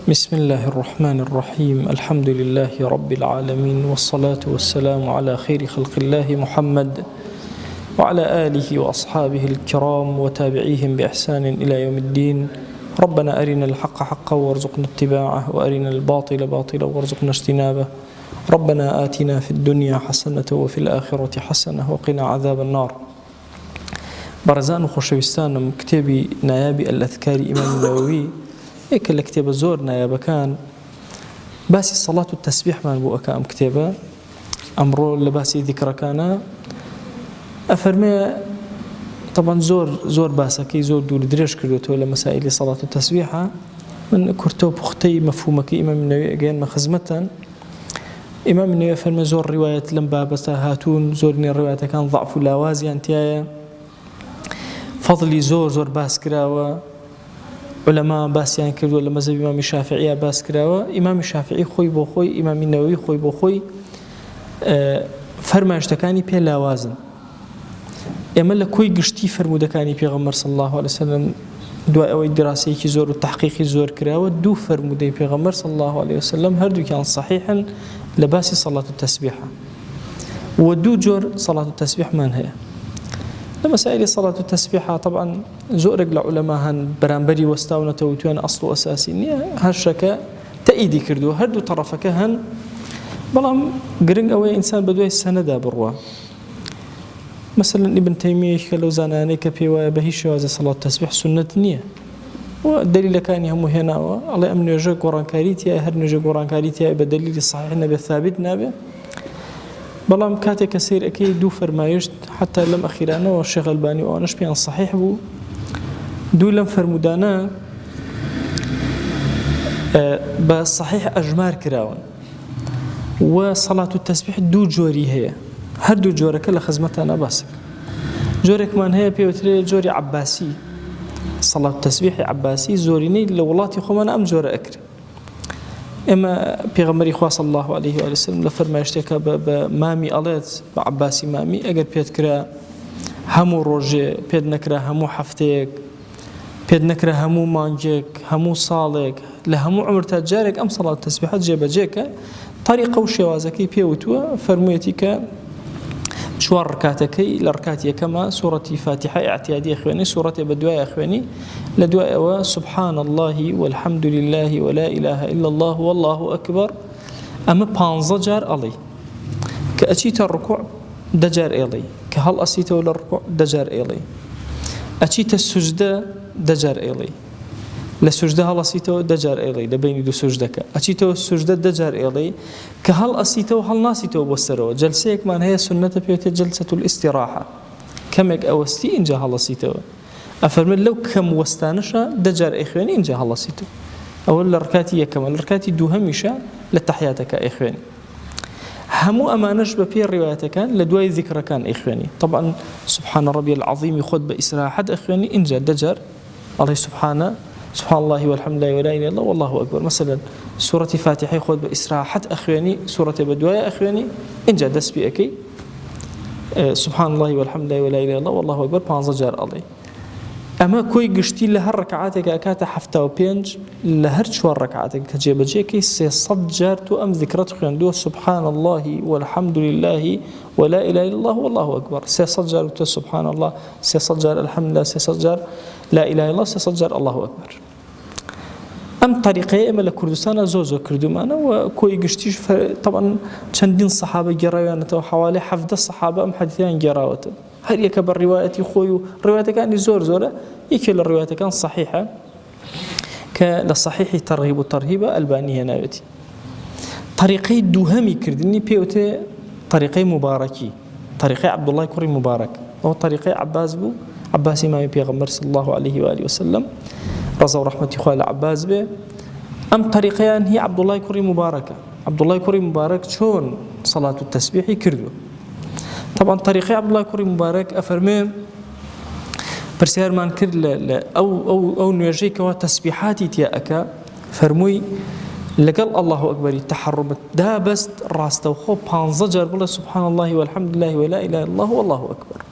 بسم الله الرحمن الرحيم. الحمد لله رب العالمين، والصلاة والسلام على خير خلق الله محمد وعلى آله وأصحابه الكرام وتابعيهم بإحسان إلى يوم الدين. ربنا أرنا الحق حقا وارزقنا اتباعه، وأرنا الباطل باطلا وارزقنا اجتنابه. ربنا آتنا في الدنيا حسنة وفي الآخرة حسنة وقنا عذاب النار. برزان خوشويستانم كتابي نيابي الأذكار إمام النووي هيك الكتاب زور نيابة كان باسي الصلاة والتسبيح من بو أكام كتابة أمرو لباسي ذكر كان أفرمي طبعا زور باسكي زور دول دريش كردوتو لمسائل صلاة والتسبيح من كرتوب اختي مفهومك إمام النووي أجين مخزمة إمام النووي فرمي زور رواية لمبا بس هاتون زورني الرواية كان ضعف لاوازي انتيايا فضلي زور باس كراوة علماء باسيان كردو لما مذهب إمام الشافعي باس كراوة. إمام الشافعي خوي بو خوي، إمام النووي خوي بو خوي فرمايشتكاني بي لاوازن. اما لكوي قشتي فرمودكاني بيغمر صلى الله عليه وسلم دواء أو الدراسي كي زور والتحقيق زور كراوة دو فرمودي بيغمر صلى الله عليه وسلم هردو كان صحيحا لباسي صلاة التسبيحة، ودو جور صلاة التسبيح من هي لمسائل صلاة التسبيحة. طبعا زورق لعلماء هن برانبري واستاونا توتوان أصل أساسي نية هالشكا تأيدي كردو هردو طرفك هن بلام قرنق أوي إنسان بدوي السندة بروا. مثلا ابن تيمية كلو زاناني كبيوا بهيش وازي صلاة التسبيح سنة نية، والدليل كان يهم هنا الله أمن يجا قرآن كاريتيا هر نجا قرآن كاريتيا بدليل الصحيح النبي الثابت نابه. بلام كاتي كثير أكيد دو فرمايشت حتى لم أخيرانا والشيخ الباني وأنا بيان صحيح بو دو لم فرمودانا بس صحيح أجمار كراون. وصلاة التسبيح دو جوري هي هر دو جورك لخزمتنا باسك جورك من هي بيوتري جوري عباسي صلاة التسبيح عباسي زوريني لولاتي خمانا أم جور أكري. اما پیغمبری خدا صلی الله علیه و آله وسلم لفرمایشته که بمامی آلت بعباسی مامی اگر پید کرا همو روزه پید نکرا همو هفته پید نکرا همو مانجک همو سالک لهمو عمر تجارك ام صلاة التسبيحات جيبه جيكا طريقه وشوازكي بيوتوا فرميتي ك شوار ركعتكي لركعتي كما سورة فاتحة اعتيادية اخواني سورة بدواء اخواني لدواء سبحان الله والحمد لله ولا إله إلا الله والله أكبر أما بانزجار علي كأتيت الركوع دجار إلي كهل أسيت ولا الركوع دجار إلي أتيت السجدة دجار إلي لسجدة هل أسيت دجار إلي لبين دو سجدك أتيت السجدة دجار إلي كهل أسيت وهل ناسيت وبصره جلسيك من هي سنة بيوت جلسة الاستراحة كمك أوستي إن جهل أسيت أفرمي لو كم وستانشا دجار إخواني إن جهل أسيت أول الركاتي كما الركاتي دو هميشا لتحياتك إخواني همو أمانش ببي الروايات كان لدواي ذكر كان إخواني. طبعا سبحان ربي العظيم يخد بإسراحة إخواني إن جا دجار الله سبحان الله والحمد لله ولا إله إلا الله والله أكبر. مثلا سورة فاتحة يخد بإسراحة أخواني سورة بدوايا أخواني إن جا دس بأكي سبحان الله والحمد لله ولا إله إلا الله والله أكبر بانزجار علي. أما كوي قشتي لهر ركعاتك أكاتا حفتا وبينج لهر شوار ركعاتك كجيب جيكي سيصجر تو أم ذكرت خياندو سبحان الله والحمد لله ولا إله إلا الله والله أكبر سيصجر تو سبحان الله سيصجر الحمد لله سيصجر لا إله إلا الله سيصجر الله أكبر. أم طريقة أما لكردستان زوزو كردومانا وكوي قشتيش طبعا چندين صحابة جراوانة حوالي حفظ الصحابة أم حديثان جراوة هل يكبر روايتي خويو روايتي كان زورة يكل الروايات كان صحيحة كالصحيح ترغيب والترهيب البانية ناوتي. طريقي دوهمي كردني بيوتي طريقي مباركي طريقي عبد الله كوري مبارك أو طريقي عباس بو عباس إمام بيغمر صلى الله عليه وآله وسلم رضا ورحمة خوال عباس به. أم طريقيان هي عبد الله كوري مباركة عبد الله كوري مبارك شون صلاة التسبيح كردو. طبعا طريقي عبد الله كوري مبارك أفرمي برسيار مان كر أو نيجيك وتسبيحاتي تياك فرموي لقال الله أكبر تحرمت دا بس راستو خو بانزجر بالله سبحان الله والحمد لله ولا إله إلا الله والله أكبر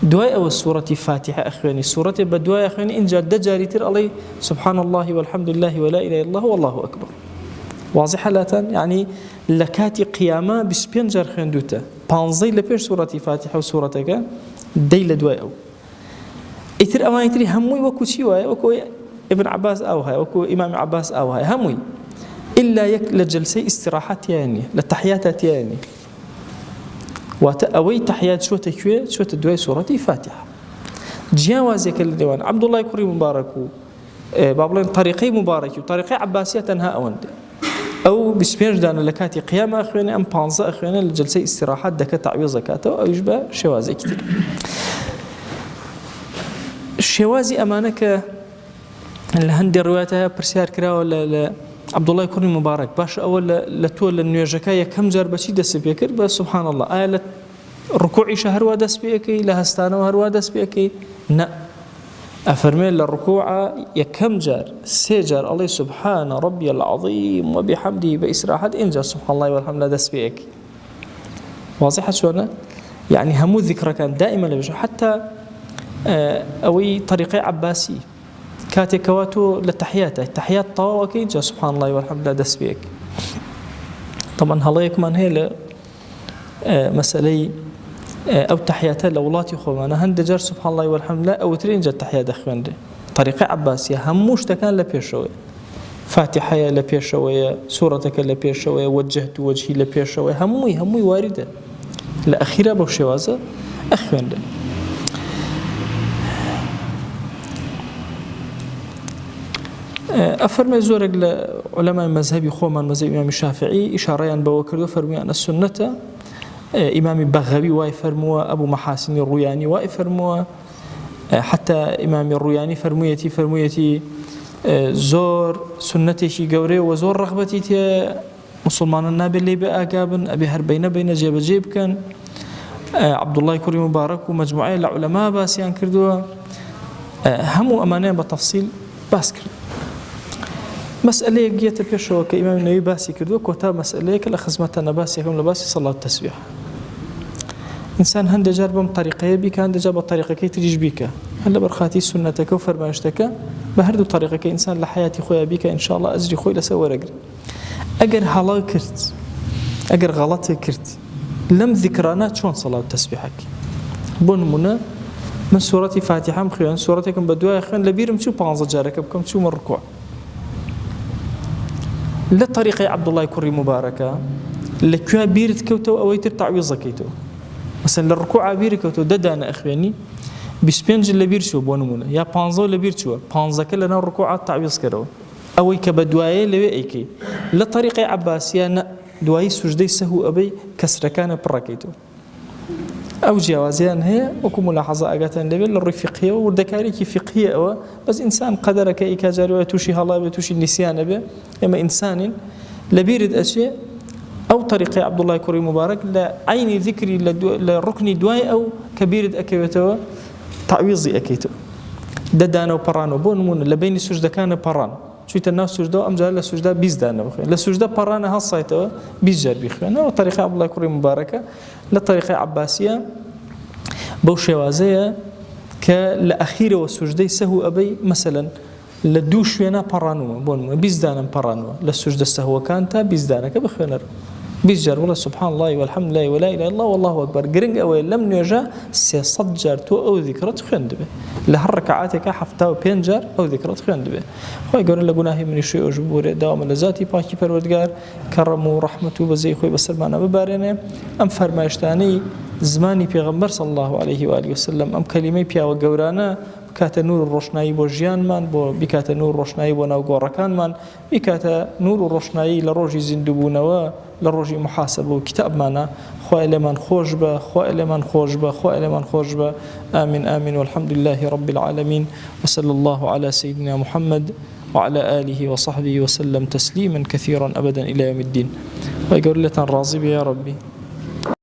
دواي أو السورة فاتحة أخواني سورة بدواي أخواني إن جاد جاري تر علي سبحان الله والحمد لله ولا إله إلا الله والله أكبر واضحة لا يعني لكاتي قيامة بسبين جار خندوتا بانزي لبيش سورة فاتحة وسورة دي لدواي أو إثر أما يتري هموي وكو شيواي وكو ابن عباس أو هاي وكو إمام عباس أو هاي هموي إلا يك لجلسي استراحات يعني للتحيات يعني وأوي تحيات شو تكوي شو تدوي سورة فاتحة جاوزك الديوان عبد الله كوري مبارك بابلين طريقي مبارك وطريقي عباسية تنها أوند أو بسبينج دانا لكاتي قيامة أخواني أم بانزا أخواني لجلسي استراحات دكا تعويض زكاته أو يشبه شوازي كتير الشوازي أمانك الهندي رواياتها برسيار كرا ولا عبد الله كوري مبارك باش أول لتول النيوجكاية كم جار بشي دس بيكر بس سبحان الله آية ركوعي شهر ودس بيكي لهستانه وهر ودس بيكي نا أفرمي للركوع يكم جار سيجار الله سبحان ربي العظيم وبحمده بإسراحة إنجار سبحان الله والحمد لله دس بيكي واضحة شونا يعني همو ذكرى كان دائما لبشو حتى أوي طريقي عباسي كاتي كواتو للتحيات التحيات طواوكي جا سبحان الله والحمد لله دس بيك طبعا هلايك من هي مسألة أو تحيات لولاتي خوما هند سبحان الله والحمد لله أو ترين جا تحيات أخوان دي طريقة عباسية هموش تكان لبيشوية فاتحة لبيشوية سورتك لبيشوية وجهت وجهي لبيشوية هموي واردة الأخيرة بوشوازة أخوان دي أفرمي زورك لعلماء المذهب خوما مذهب إمام الشافعي إشارة بوكردو فرمي أن السنة إمام بغوي ويفرموا أبو محاسن الروياني ويفرموا حتى إمام الروياني فرميتي زور سنتي شي قوري وزور رغبتي تي مسلمان النابل اللي بأقابن أبي هربين بين جيب كان عبد الله كوري مبارك ومجموعة العلماء باسيان كردوا همو أمانين بتفصيل باس كردوا مسألة جيت بيشوا كإمام النووي باسي كردو كوتا مسألة كلا خزمتنا باسي كم لباسي صلاة التسبيح إنسان هند جربهم طريقة بيك هند جاب الطريقة كي تريج بيك هلا برخاتي سنتك وفرماشتك بهردو طريقة كي إنسان لحياتي خويا بيك إن شاء الله أجري خوي لسوي رجل أجر حلا كرت أجر غلط كرت لم ذكرانات شون صلاة التسبيحك بون منا من سورة فاتحة مخيان سورتكم بدوا خيان لبيرم شو بانز جارك بكم شو من ركوع لطريقة عبد الله كوري مباركة لكوا بيرت كوتو أو يتر تعويض كيتو مثلا للركوع بير كوتو ددانا أخواني بسبنج اللي بيرشوا بونمونا يا بانزو اللي بيرشوا بانزا كلنا الركوع تعويض كرو أو كبدواية اللي بيكي لطريقة عباسية دواي سجدي سهو أبي كسر كان بركيتو أو جوازيان هي وكم ملاحظة أجتان لبل للرفقية والذكاري فقهية أو بس إنسان قدرك إيكاجر وتوشي هلا بتوشي النسيان به إما إنسان لبيرد أشياء أو طريقة عبد الله كوري مبارك لعين ذكري للركن دواي أو كبيرد أكيتو تعويضي أكيتو ددانا وبرانو بون لبين سجدة كان بران شو الناس سجدة أم جال السجدة بيزدانا بخير للسجدة برانا هالصيتوا بيزجر بخير وطريقة عبد الله كوري مباركة لطريقة عباسية بوشوازية كالأخيرة والسجدة سهو أبي مثلا لدوش وينا برانو بون بيزدانا برانو للسجدة سهو كانتا بيزدانا كبخير بيزجر والله سبحان الله والحمد لله ولا إله إلا الله والله أكبر قرنج أوي لم نجا سيصجر تو أو ذكرت خندبه لهالركعاتك حفتاو بينجر أو ذكرت خندبه هاي قولنا لقناه من الشيء أجبور دوام لذاتي باكي پروردگار كرم ورحمة وبزي خوي بسلمانا ببارنه أم فرمايشتاني زماني پیغمبر صلى الله عليه وآله وسلم أم كلمة بيا وقورانا بكات نور الروشنايي بو جيان من بو بكات نور الروشنايي بو ناو گوركان من بكات نور الروشنايي لروجي زندبونوا لروجي محاسبه وكتاب معنا خوائل من خوش به خوائل من خوش به خوائل من خوش به آمين آمين والحمد لله رب العالمين وصلى الله على سيدنا محمد وعلى آله وصحبه وسلم تسليما كثيرا أبدا إلى يوم الدين ويقول لنا راضي يا ربي